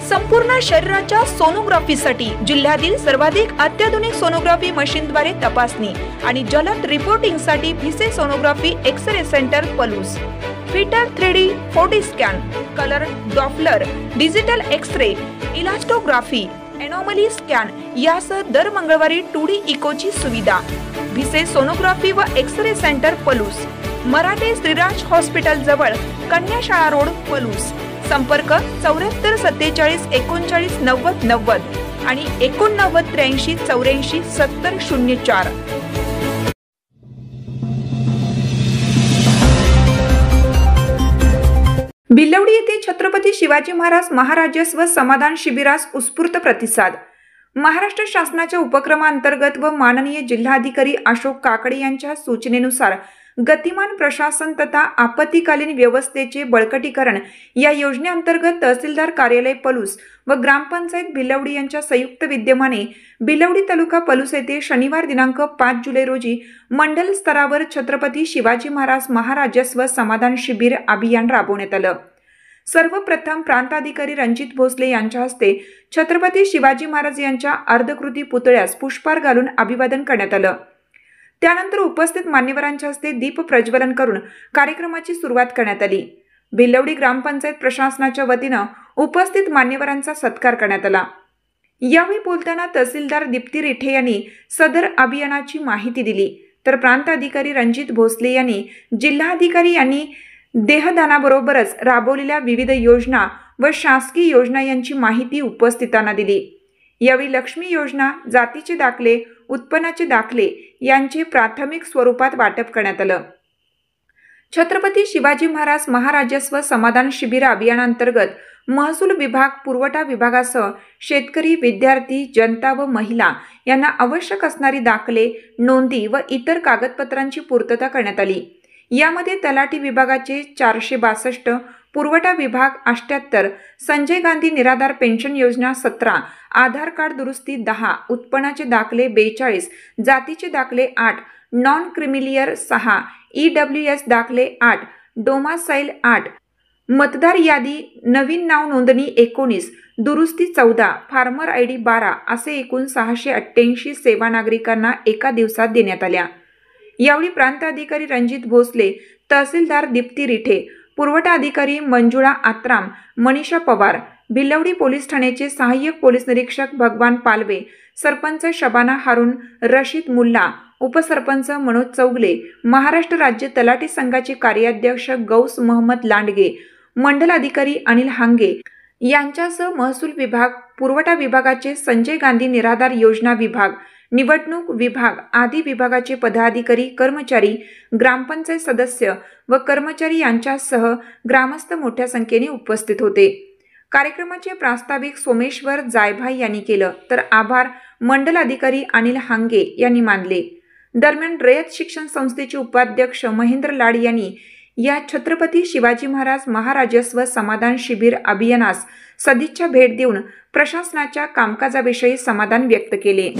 संपूर्ण शरीराच्या सोनोग्राफीसाठी जिल्ह्यातील सर्वाधिक अत्याधुनिक सोनोग्राफी मशीनद्वारे तपासणी आणि जलद रिपोर्टिंगसाठी Bhise sonography X ray centre Palus, fetal 3D 4D scan, colour Doppler, digital X ray, elastography, anomaly scan यासह दर मंगळवारी 2D इकोची सुविधा। भिसे सोनोग्राफी व X ray centre Palus, Marathe Shriraj hospital जवळ, कन्याशाळा रोड पलूस। संपर्क 74 47 39 90 90 आणि 89 83 84 70 04। भिलवडी येथे छत्रपती शिवाजी महाराज महाराजस्व समाधान शिबिरास उत्स्फूर्त प्रतिसाद। महाराष्ट्र शासनाच्या उपक्रमांतर्गत व माननीय जिल्हाधिकारी अशोक काकडे यांच्या सूचनेनुसार गतिमान प्रशासन तथा आपत्कालीन व्यवस्थेचे बळकटीकरण या योजनेअंतर्गत तहसीलदार कार्यालय पलूस व ग्रामपंचायत भिलवडी यांच्या संयुक्त विद्यमाने भिलवडी तालुका पलूस येथे शनिवार दिनांक 5 जुलै रोजी मंडल स्तरावर छत्रपती शिवाजी महाराज महाराजस्व समाधान शिबिर अभियान राबवण्यात आलं। सर्वप्रथम प्रांताधिकारी रणजित भोसले यांच्या हस्ते छत्रपती शिवाजी महाराज यांच्या अर्धकृती पुतळ्यास पुष्पहार घालून अभिवादन करण्यात आलं। त्यानंतर उपस्थित मान्यवरांच्या हस्ते दीप प्रज्वलन करून कार्यक्रमाची सुरुवात करण्यात आली। भिलवडी ग्रामपंचायत प्रशासनाच्या वतीनं उपस्थित मान्यवरांचा सत्कार करण्यात आला। यावेळी बोलताना तहसीलदार दीप्ती रिठे यांनी सदर अभियानाची माहिती दिली, तर प्रांत अधिकारी रणजित भोसले यांनी जिल्हाधिकारी यांनी देहदानाबरोबरच राबवलेल्या विविध योजना व शासकीय योजना यांची माहिती उपस्थितांना दिली। यावेळी लक्ष्मी योजना, जातीचे दाखले, उत्पन्नाचे दाखले यांचे प्राथमिक स्वरूपात वाटप करण्यात आलं। छत्रपती शिवाजी महाराज महाराजस्व समाधान शिबिर अभियानांतर्गत महसूल विभाग, पुरवठा विभागासह शेतकरी, विद्यार्थी, जनता व महिला यांना आवश्यक असणारी दाखले, नोंदी व इतर कागदपत्रांची पूर्तता करण्यात आली। यामध्ये तलाठी विभागाचे 462, पुरवठा विभाग 78, संजय गांधी निराधार पेन्शन योजना 17, आधार कार्ड दुरुस्ती 10, उत्पन्नाचे दाखले 42, जातीचे दाखले 8, नॉन क्रिमिलियर 6, EWS दाखले 8, डोमासाईल 8, मतदार यादी नवीन नाव नोंदणी 19, दुरुस्ती 14, फार्मर ID 12 असे एकूण 688 सेवा नागरिकांना एका दिवसात देण्यात आल्या। यावेळी प्रांत अधिकारी रणजित भोसले, तहसीलदार दीप्ती रिठे, पुरवठा अधिकारी मंजुळा आत्राम, मनीषा पवार, भिलवडी पोलीस ठाण्याचे सहाय्यक पोलीस निरीक्षक भगवान पालवे, सरपंच शबाना हारून रशीद मुल्ला, उपसरपंच मनोज चौगले, महाराष्ट्र राज्य तलाठी संघाचे कार्याध्यक्ष गौस मोहम्मद लांडगे, मंडल अधिकारी अनिल हांगे यांच्यासह महसूल विभाग, पुरवठा विभागाचे संजय गांधी निराधार योजना विभाग, निवडणूक विभाग आदी विभागाचे पदाधिकारी, कर्मचारी, ग्रामपंचायत सदस्य व कर्मचारी यांच्यासह ग्रामस्थ मोठ्या संख्येने उपस्थित होते। कार्यक्रमाचे प्रास्ताविक सोमेश्वर जायभाई यांनी केलं, तर आभार मंडल अधिकारी अनिल हांगे यांनी मानले। दरम्यान रयत शिक्षण संस्थेचे उपाध्यक्ष महेंद्र लाड यांनी या छत्रपती शिवाजी महाराज महाराजस्व समाधान शिबिर अभियानास सदिच्छा भेट देऊन प्रशासनाच्या कामकाजाविषयी समाधान व्यक्त केले।